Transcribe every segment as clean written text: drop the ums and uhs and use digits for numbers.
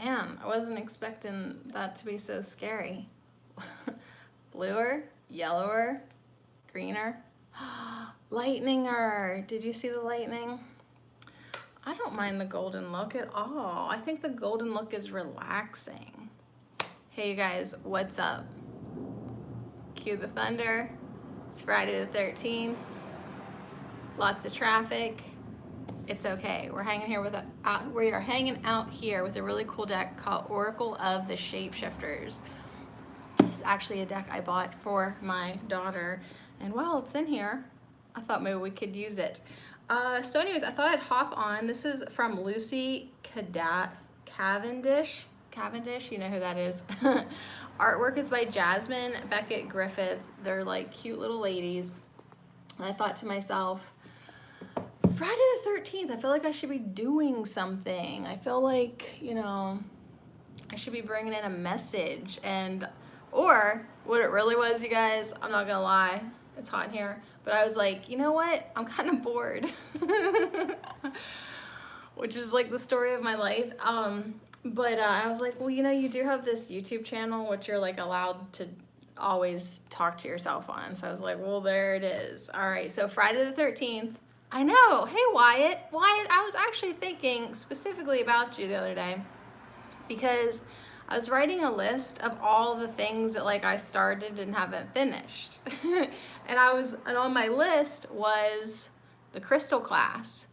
Man, I wasn't expecting that to be so scary. Bluer, yellower, greener. Lightninger. Did you see the lightning? I don't mind the golden look at all. I think the golden look is relaxing. Hey you guys, what's up? Cue the thunder. It's Friday the 13th. Lots of traffic. It's okay. We're hanging here with we are hanging out here with a really cool deck called Oracle of the Shapeshifters. It's actually a deck I bought for my daughter, and while it's in here, I thought maybe we could use it. So anyways, I thought I'd hop on. This is from Lucy Cavendish. Cavendish, you know who that is. Artwork is by Jasmine Beckett Griffith. They're like cute little ladies. And I thought to myself, Friday the 13th, I feel like I should be doing something. I feel like, you know, I should be bringing in a message. Or what it really was, you guys, I'm not gonna lie, it's hot in here, but I was like, you know what, I'm kind of bored. Which is like the story of my life. But I was like, well, you know, you do have this YouTube channel, which you're like allowed to always talk to yourself on. So I was like, well, there it is. All right, so Friday the 13th. I know. Hey, Wyatt. Wyatt, I was actually thinking specifically about you the other day because I was writing a list of all the things that like I started and haven't finished. and on my list was the crystal class.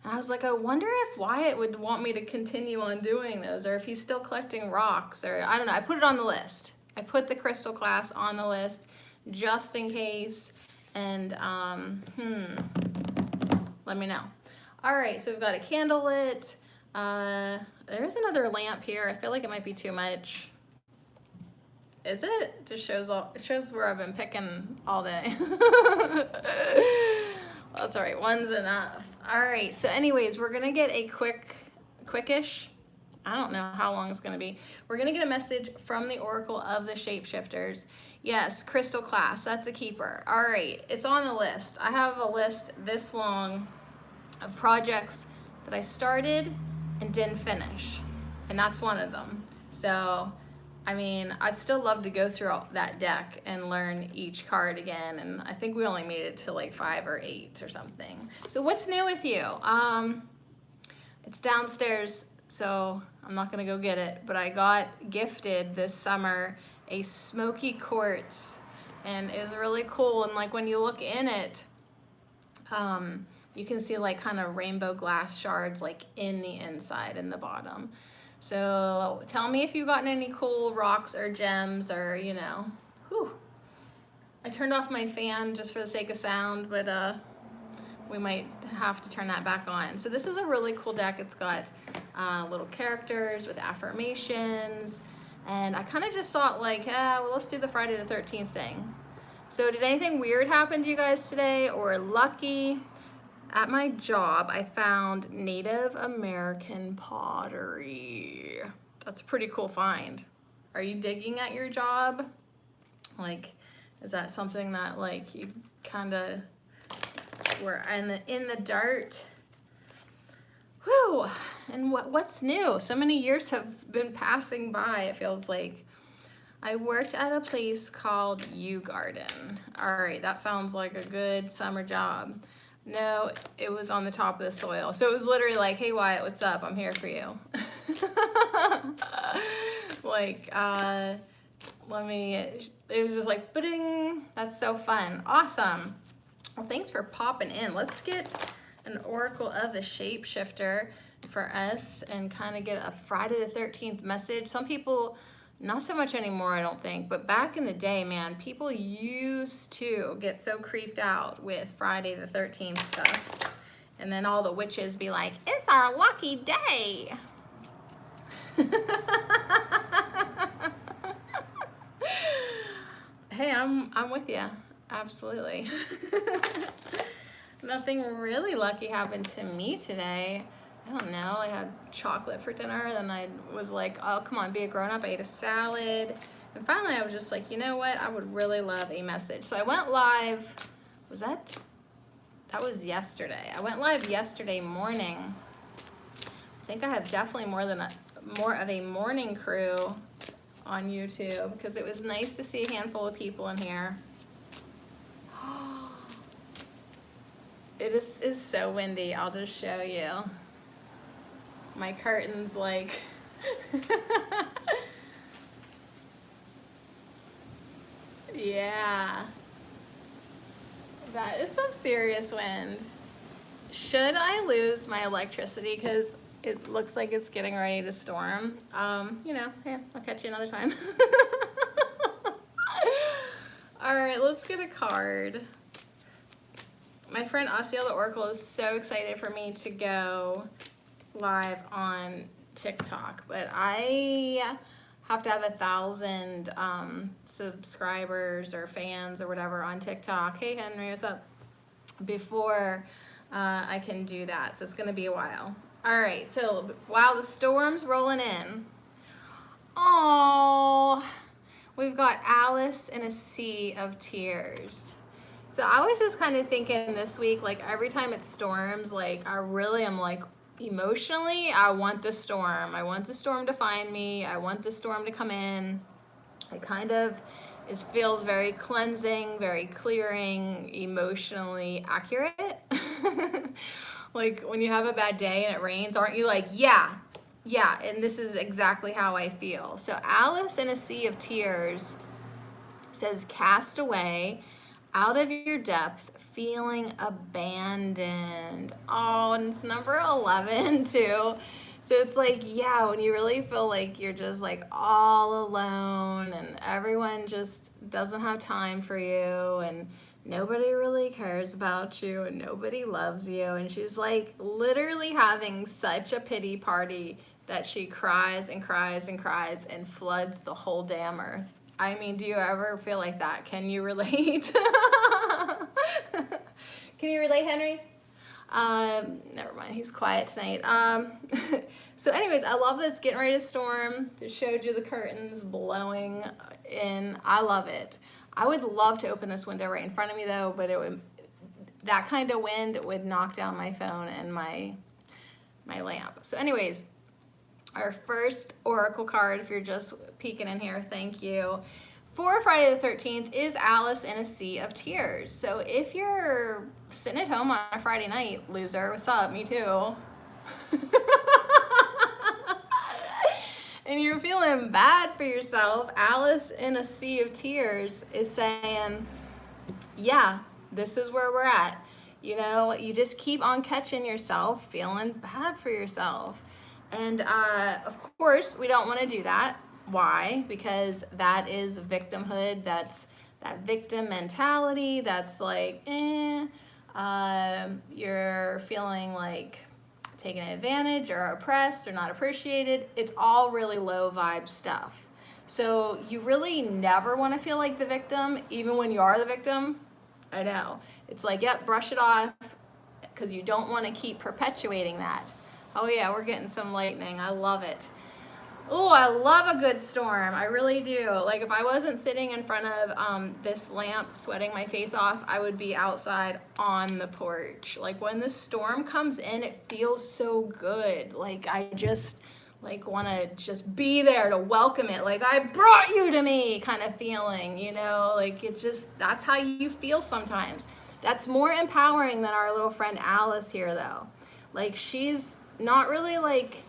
And I was like, I wonder if Wyatt would want me to continue on doing those, or if he's still collecting rocks, or I don't know. I put it on the list. I put the crystal class on the list just in case. And let me know. All right, so we've got a candle lit. There's another lamp here. I feel like it might be too much. Is it? Just shows it shows where I've been picking all day. Well, that's all right, one's enough. All right, so anyways, we're gonna get a quickish, I don't know how long it's gonna be. We're gonna get a message from the Oracle of the Shapeshifters. Yes, crystal class, that's a keeper. All right, it's on the list. I have a list this long of projects that I started and didn't finish, and that's one of them. So, I mean, I'd still love to go through that deck and learn each card again, and I think we only made it to like 5 or 8 or something. So what's new with you? It's downstairs, so I'm not gonna go get it, but I got gifted this summer a smoky quartz, and it was really cool. And like when you look in it, you can see like kind of rainbow glass shards like in the inside and the bottom. So tell me if you've gotten any cool rocks or gems, or you know. Whew. I turned off my fan just for the sake of sound, but we might have to turn that back on. So this is a really cool deck. It's got little characters with affirmations, and I kind of just thought like, well, let's do the Friday the 13th thing. So did anything weird happen to you guys today, or lucky? At my job, I found Native American pottery. That's a pretty cool find. Are you digging at your job? Like, is that something that like you kind of were in the dirt? Whew, and what's new? So many years have been passing by, it feels like. I worked at a place called U Garden. All right, that sounds like a good summer job. No, it was on the top of the soil. So it was literally like, hey Wyatt, what's up? I'm here for you. Like, it was just like, ba-ding. That's so fun. Awesome. Well, thanks for popping in. Let's get an Oracle of the Shapeshifter for us and kind of get a Friday the 13th message. Some people, not so much anymore, I don't think, but back in the day, man, people used to get so creeped out with Friday the 13th stuff. And then all the witches be like, it's our lucky day. Hey, I'm with you. Absolutely. Nothing really lucky happened to me today. I don't know, I had chocolate for dinner, then I was like, oh, come on, be a grown-up. I ate a salad, and finally I was just like, you know what, I would really love a message. So I went live, that was yesterday. I went live yesterday morning. I think I have definitely more of a morning crew on YouTube because it was nice to see a handful of people in here. It is so windy. I'll just show you. My curtains like yeah. That is some serious wind. Should I lose my electricity because it looks like it's getting ready to storm? You know, yeah, I'll catch you another time. All right, let's get a card. My friend Osceola the Oracle is so excited for me to go live on TikTok, but I have to have 1,000 subscribers or fans or whatever on TikTok. Hey Henry, what's up? Before I can do that, so it's gonna be a while. All right, so while the storm's rolling in, oh, we've got Alice in a Sea of Tears. So I was just kind of thinking this week, like every time it storms, like I really am like, emotionally, I want the storm. I want the storm to find me. I want the storm to come in. It kind of feels very cleansing, very clearing, emotionally accurate. Like when you have a bad day and it rains, aren't you like, yeah, and this is exactly how I feel. So Alice in a Sea of Tears says, cast away out of your depth, feeling abandoned. Oh, and it's number 11 too. So it's like, yeah, when you really feel like you're just like all alone and everyone just doesn't have time for you and nobody really cares about you and nobody loves you. And she's like literally having such a pity party that she cries and cries and cries and floods the whole damn earth. I mean, do you ever feel like that? Can you relate? Can you relate, Henry? Never mind, he's quiet tonight. So anyways, I love that it's getting ready to storm. Just showed you the curtains blowing in. I love it. I would love to open this window right in front of me though, but that kind of wind would knock down my phone and my lamp. So anyways, our first oracle card, if you're just peeking in here, thank you, for Friday the 13th is Alice in a Sea of Tears. So if you're sitting at home on a Friday night, loser, what's up? Me too. And you're feeling bad for yourself, Alice in a Sea of Tears is saying, yeah, this is where we're at. You know, you just keep on catching yourself feeling bad for yourself. And of course, we don't want to do that. Why? Because that is victimhood. That's that victim mentality. That's like, you're feeling like taken advantage or oppressed or not appreciated. It's all really low vibe stuff. So you really never want to feel like the victim, even when you are the victim. I know. It's like, yep, brush it off because you don't want to keep perpetuating that. Oh yeah, we're getting some lightning. I love it. Oh, I love a good storm. I really do. Like if I wasn't sitting in front of this lamp sweating my face off, I would be outside on the porch. Like when the storm comes in, it feels so good. Like I just like want to just be there to welcome it. Like I brought you to me kind of feeling, you know, like it's just, that's how you feel sometimes. That's more empowering than our little friend Alice here though. Like she's not really like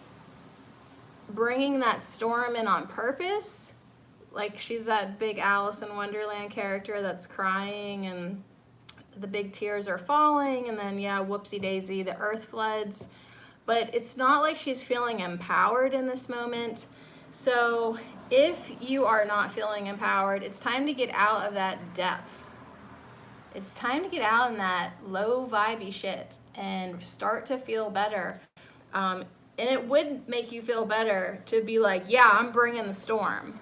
bringing that storm in on purpose. Like she's that big Alice in Wonderland character that's crying and the big tears are falling and then yeah, whoopsie daisy, the earth floods. But it's not like she's feeling empowered in this moment. So if you are not feeling empowered, it's time to get out of that depth. It's time to get out in that low vibey shit and start to feel better. And it would make you feel better to be like, yeah, I'm bringing the storm.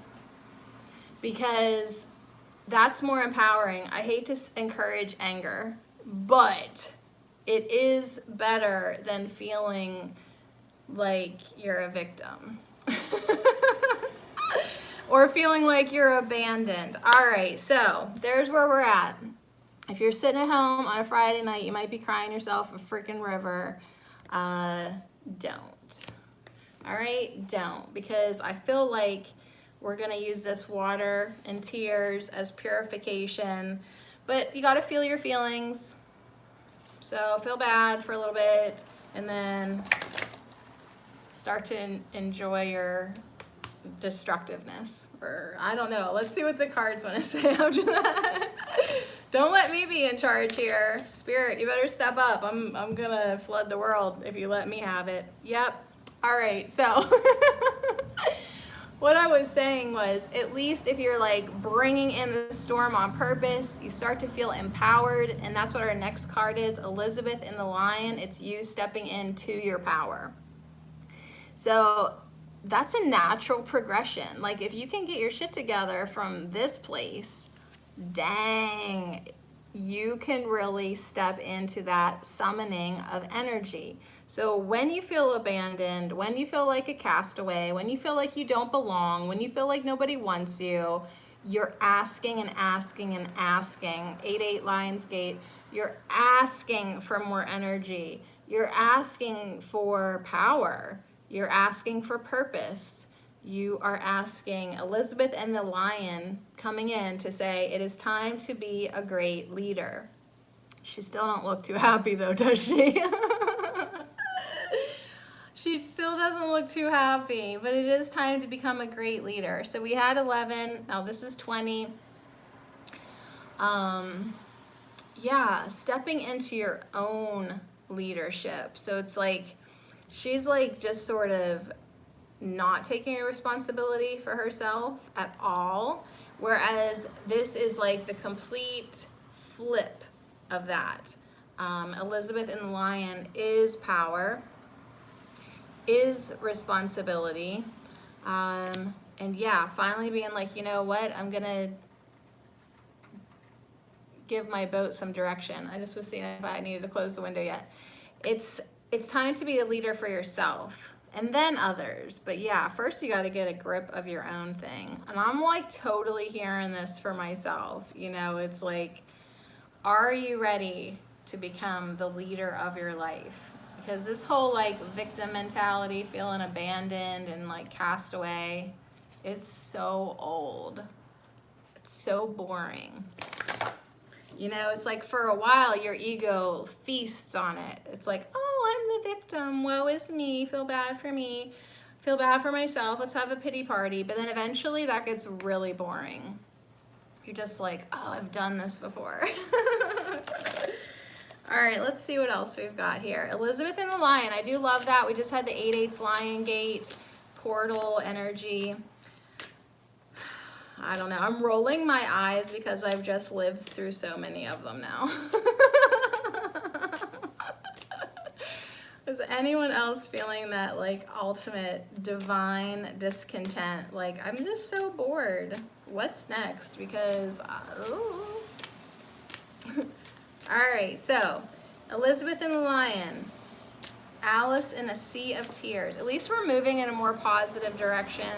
Because that's more empowering. I hate to encourage anger, but it is better than feeling like you're a victim. Or feeling like you're abandoned. All right, so there's where we're at. If you're sitting at home on a Friday night, you might be crying yourself a freaking river. Don't. All right, don't, because I feel like we're gonna use this water and tears as purification, but you gotta feel your feelings. So feel bad for a little bit and then start to enjoy your destructiveness, or I don't know. Let's see what the cards want to say after that. Don't let me be in charge here. Spirit, you better step up. I'm gonna flood the world if you let me have it. Yep. All right, so what I was saying was, at least if you're like bringing in the storm on purpose, you start to feel empowered, and that's what our next card is, Elizabeth in the Lion. It's you stepping into your power. So that's a natural progression. Like if you can get your shit together from this place, dang, you can really step into that summoning of energy. So when you feel abandoned, when you feel like a castaway, when you feel like you don't belong, when you feel like nobody wants you, you're asking and asking and asking. 8-8 Lionsgate, you're asking for more energy. You're asking for power. You're asking for purpose. You are asking Elizabeth and the Lion coming in to say, it is time to be a great leader. She still don't look too happy though, does she? She still doesn't look too happy, but it is time to become a great leader. So we had 11, now this is 20. Yeah, stepping into your own leadership. So it's like, she's like just sort of not taking a responsibility for herself at all, whereas this is like the complete flip of that. Elizabeth in the Lion is power, is responsibility, and yeah, finally being like, you know what, I'm gonna give my boat some direction. I just was seeing if I needed to close the window yet. It's time to be a leader for yourself and then others. But yeah, first you got to get a grip of your own thing. And I'm like totally hearing this for myself. You know, it's like, are you ready to become the leader of your life? Because this whole like victim mentality, feeling abandoned and like cast away, it's so old. It's so boring. You know, it's like for a while your ego feasts on it. It's like, oh, I'm the victim. Woe is me. Feel bad for me. Feel bad for myself. Let's have a pity party. But then eventually that gets really boring. You're just like, oh, I've done this before. All right, let's see what else we've got here. Elizabeth and the Lion. I do love that. We just had the 8-8 Lion Gate portal energy. I don't know. I'm rolling my eyes because I've just lived through so many of them now. Is anyone else feeling that like ultimate divine discontent? Like, I'm just so bored. What's next? Because, all right, so Elizabeth and the Lion, Alice in a Sea of Tears. At least we're moving in a more positive direction.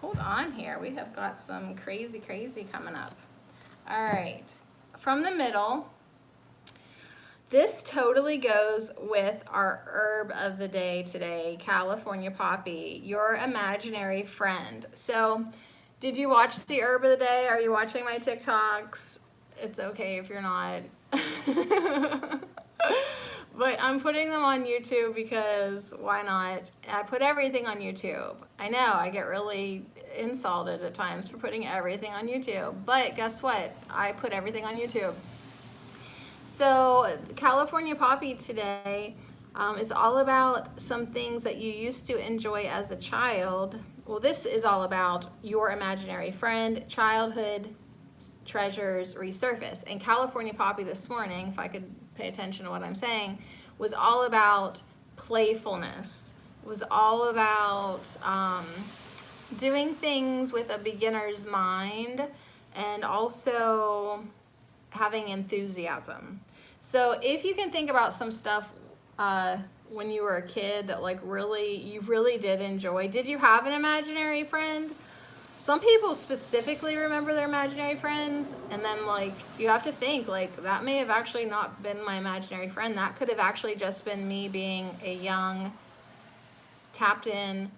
Hold on here. We have got some crazy coming up. All right, from the middle, this totally goes with our herb of the day today, California Poppy, your imaginary friend. So, did you watch the herb of the day? Are you watching my TikToks? It's okay if you're not. But I'm putting them on YouTube because why not? I put everything on YouTube. I know I get really insulted at times for putting everything on YouTube, but guess what? I put everything on YouTube. So California Poppy today is all about some things that you used to enjoy as a child. Well, this is all about your imaginary friend, childhood treasures resurface. And California Poppy this morning, if I could pay attention to what I'm saying, was all about playfulness. It was all about doing things with a beginner's mind and also having enthusiasm. So if you can think about some stuff when you were a kid that like you really did enjoy. Did you have an imaginary friend? Some people specifically remember their imaginary friends, and then like you have to think like that may have actually not been my imaginary friend. That could have actually just been me being a young, tapped in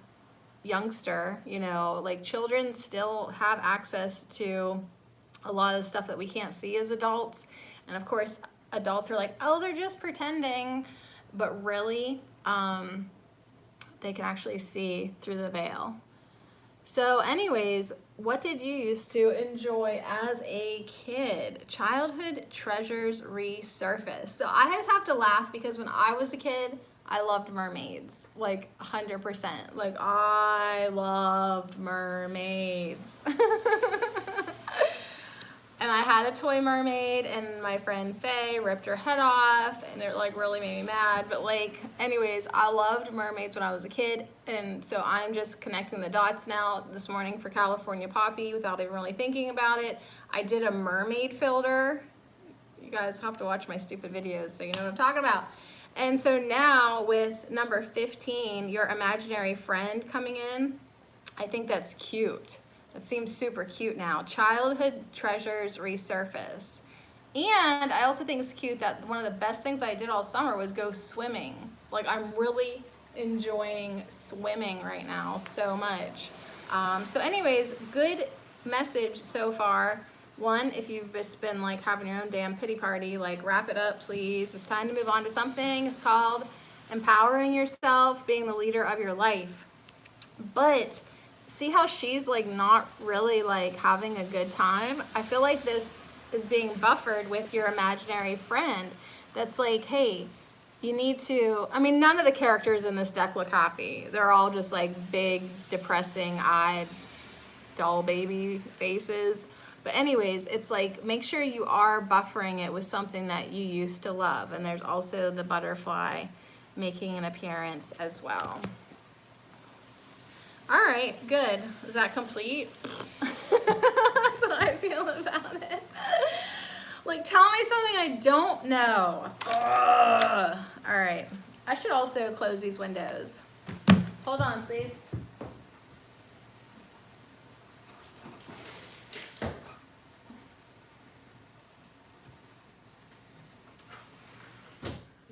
youngster. You know, like children still have access to a lot of the stuff that we can't see as adults. And of course, adults are like, oh, they're just pretending, but really, they can actually see through the veil. So anyways, what did you used to enjoy as a kid? Childhood treasures resurface. So I just have to laugh because when I was a kid, I loved mermaids, like 100%. Like I loved mermaids. And I had a toy mermaid, and my friend Faye ripped her head off, and it like really made me mad. But like, anyways, I loved mermaids when I was a kid, and so I'm just connecting the dots now this morning for California Poppy without even really thinking about it. I did a mermaid filter. You guys have to watch my stupid videos so you know what I'm talking about. And so now with number 15, your imaginary friend coming in, I think that's cute. That seems super cute now. Childhood treasures resurface. And I also think it's cute that one of the best things I did all summer was go swimming. Like I'm really enjoying swimming right now so much. So anyways, good message so far. One, if you've just been like having your own damn pity party, like wrap it up, please. It's time to move on to something. It's called empowering yourself, being the leader of your life. But see how she's like not really like having a good time? I feel like this is being buffered with your imaginary friend that's like, hey, you need to, I mean, none of the characters in this deck look happy. They're all just like big, depressing eyed doll baby faces. But anyways, it's like, make sure you are buffering it with something that you used to love. And there's also the butterfly making an appearance as well. All right, good. Is that complete? That's what I feel about it. Like, tell me something I don't know. Ugh. All right. I should also close these windows. Hold on, please.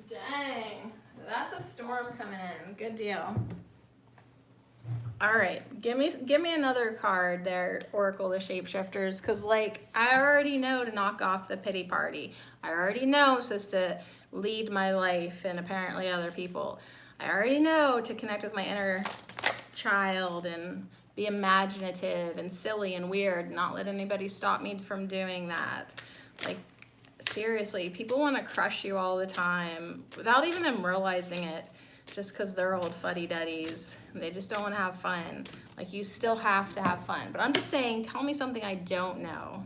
Dang, that's a storm coming in. Good deal. All right, give me another card there, Oracle the Shapeshifters, because like I already know to knock off the pity party. I already know I'm supposed to lead my life and apparently other people. I already know to connect with my inner child and be imaginative and silly and weird, not let anybody stop me from doing that. Like seriously, people want to crush you all the time without even them realizing it. Just because they're old fuddy-duddies. They just don't want to have fun. Like, you still have to have fun. But I'm just saying, tell me something I don't know.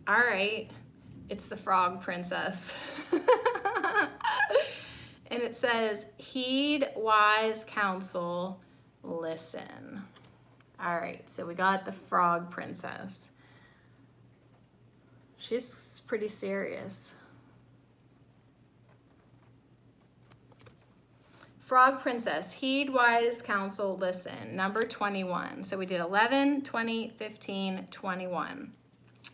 All right. It's the Frog Princess. And it says, heed wise counsel, listen. All right. So we got the Frog Princess. She's pretty serious. Frog Princess, heed wise counsel, listen. Number 21. So we did 11, 20, 15, 21.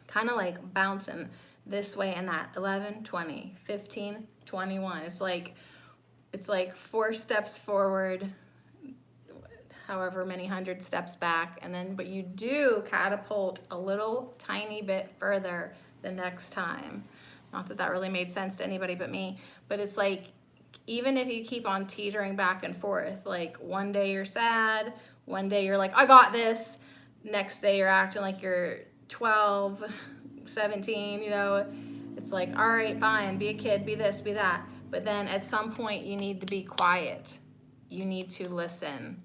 Kind of like bouncing this way and that. 11, 20, 15, 21. It's like 4 steps forward, however many 100 steps back, and then but you do catapult a little tiny bit further the next time. Not that that really made sense to anybody but me, but it's like, even if you keep on teetering back and forth, like one day you're sad, one day you're like, I got this, next day you're acting like you're 12, 17, you know, it's like, all right, fine, be a kid, be this, be that. But then at some point you need to be quiet. You need to listen.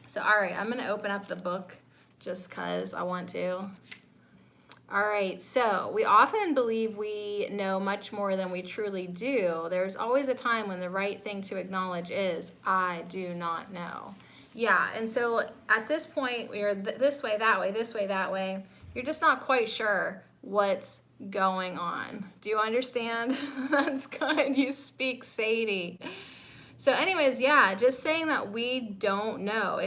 So, all right, I'm gonna open up the book just cause I want to. All right, so we often believe we know much more than we truly do. There's always a time when the right thing to acknowledge is, I do not know. Yeah, and so at this point, we're this way, that way, this way, that way. You're just not quite sure what's going on. Do you understand? That's good. You speak Sadie. So anyways, yeah, just saying that we don't know.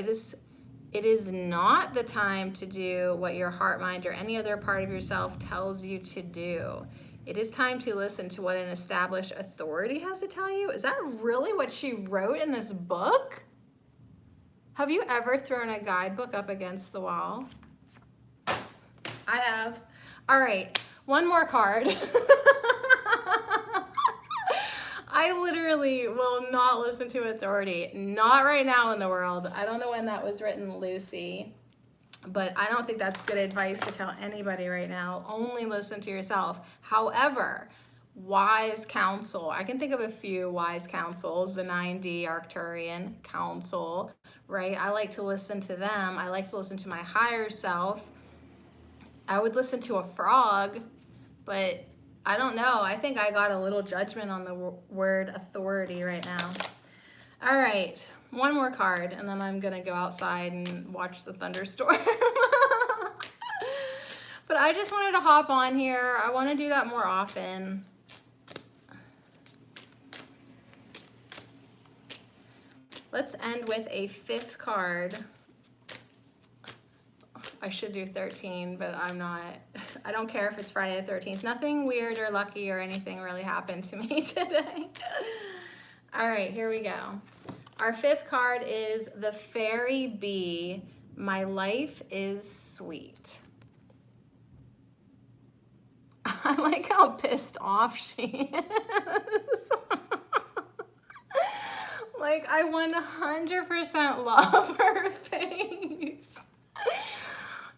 It is not the time to do what your heart, mind, or any other part of yourself tells you to do. It is time to listen to what an established authority has to tell you. Is that really what she wrote in this book? Have you ever thrown a guidebook up against the wall? I have. All right, one more card. I literally will not listen to authority. Not right now in the world. I don't know when that was written, Lucy. But I don't think that's good advice to tell anybody right now. Only listen to yourself. However, wise counsel. I can think of a few wise counsels. The 9D Arcturian counsel, right? I like to listen to them. I like to listen to my higher self. I would listen to a frog, but I don't know. I think I got a little judgment on the word authority right now. All right, one more card, and then I'm gonna go outside and watch the thunderstorm. But I just wanted to hop on here. I wanna do that more often. Let's end with a 5th card. I should do 13, but I'm not. I don't care if it's Friday the 13th. Nothing weird or lucky or anything really happened to me today. All right, here we go. Our 5th card is the Fairy Bee. My life is sweet. I like how pissed off she is. Like, I 100% love her face.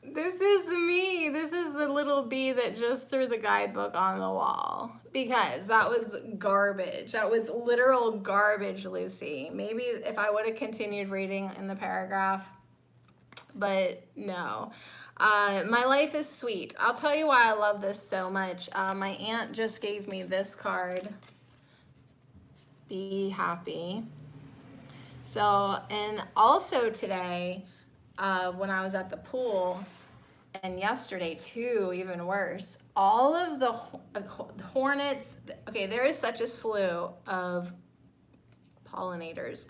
This is me. This is the little bee that just threw the guidebook on the wall. Because that was garbage. That was literal garbage, Lucy. Maybe if I would have continued reading in the paragraph, but no. My life is sweet. I'll tell you why I love this so much. My aunt just gave me this card. Be happy. So, and also today, when I was at the pool, and yesterday too, even worse, all of the hornets, okay, there is such a slew of pollinators.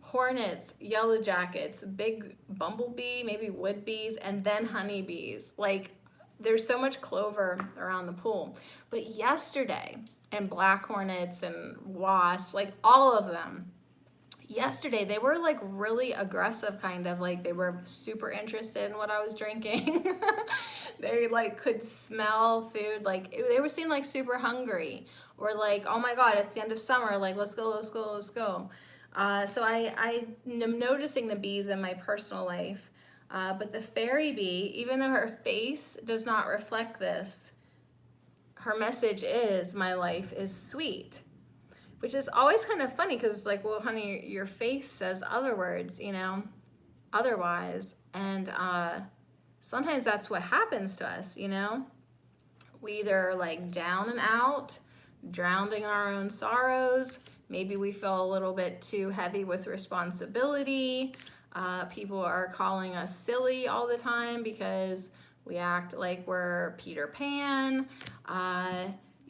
Hornets, yellow jackets, big bumblebee, maybe wood bees, and then honeybees. Like, there's so much clover around the pool. But yesterday, and black hornets and wasps, like all of them, yesterday they were like really aggressive, kind of like they were super interested in what I was drinking. They like could smell food, like they were seem like super hungry, or like, oh my god, it's the end of summer, like let's go, let's go, let's go. So I am noticing the bees in my personal life, but the fairy bee, even though her face does not reflect this, her message is, my life is sweet. Which is always kind of funny, because it's like, well, honey, your face says other words, you know, otherwise. And sometimes that's what happens to us, you know. We either like down and out, drowning in our own sorrows. Maybe we feel a little bit too heavy with responsibility. People are calling us silly all the time because we act like we're Peter Pan.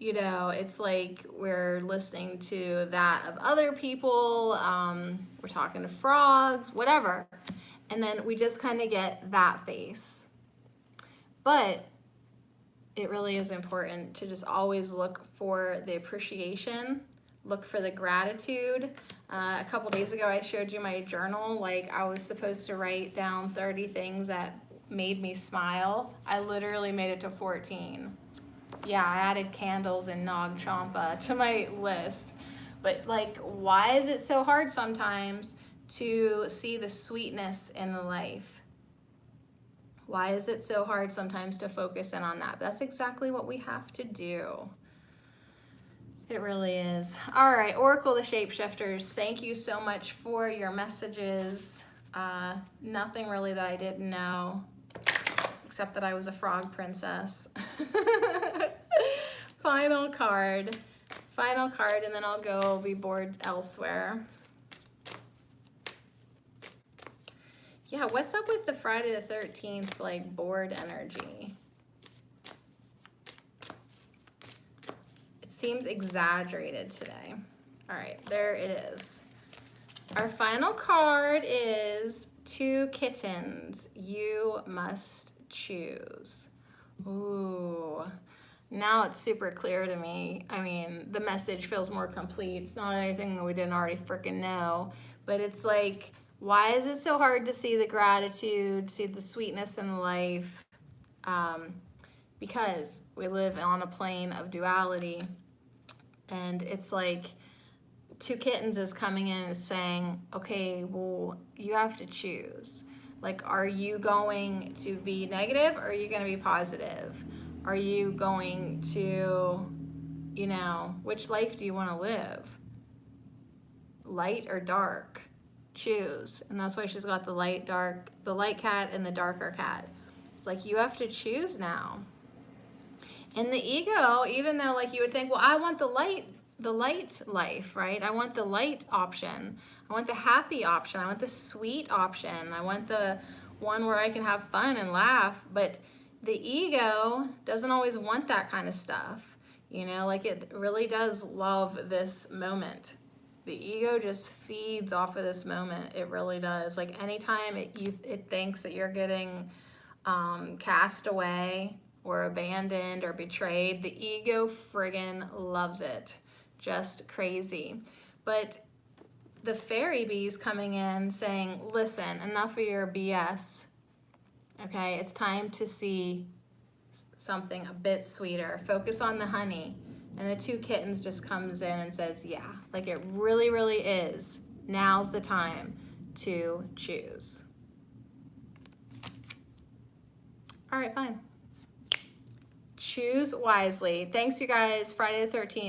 You know, it's like we're listening to that of other people, we're talking to frogs, whatever. And then we just kind of get that face. But it really is important to just always look for the appreciation, look for the gratitude. A couple days ago, I showed you my journal. Like, I was supposed to write down 30 things that made me smile. I literally made it to 14. Yeah, I added candles and Nag Champa to my list. But like, why is it so hard sometimes to see the sweetness in the life? Why is it so hard sometimes to focus in on that? That's exactly what we have to do. It really is. All right, Oracle the Shapeshifters, thank you so much for your messages. Nothing really that I didn't know, except that I was a frog princess. Final card, and then I'll go be bored elsewhere. Yeah, what's up with the Friday the 13th, like, bored energy? It seems exaggerated today. All right, there it is. Our final card is 2 kittens. You must choose. Ooh. Now it's super clear to me. I mean, the message feels more complete. It's not anything that we didn't already freaking know, but it's like, why is it so hard to see the gratitude, see the sweetness in life? Because we live on a plane of duality, and it's like 2 kittens is coming in and saying, okay, well, you have to choose. Like, are you going to be negative or are you going to be positive? Are you going to, you know, which life do you want to live? Light or dark? Choose. And that's why she's got the light cat and the darker cat. It's like, you have to choose now. And the ego, even though like you would think, well, I want the light life, right? I want the light option. I want the happy option. I want the sweet option. I want the one where I can have fun and laugh. But the ego doesn't always want that kind of stuff. You know, like it really does love this moment. The ego just feeds off of this moment. It really does. Like anytime it thinks that you're getting cast away or abandoned or betrayed, the ego friggin' loves it. Just crazy. But the fairy bees coming in saying, listen, enough of your BS. Okay, it's time to see something a bit sweeter. Focus on the honey. And the 2 kittens just comes in and says, yeah, like it really, really is. Now's the time to choose. All right, fine. Choose wisely. Thanks, you guys. Friday the 13th.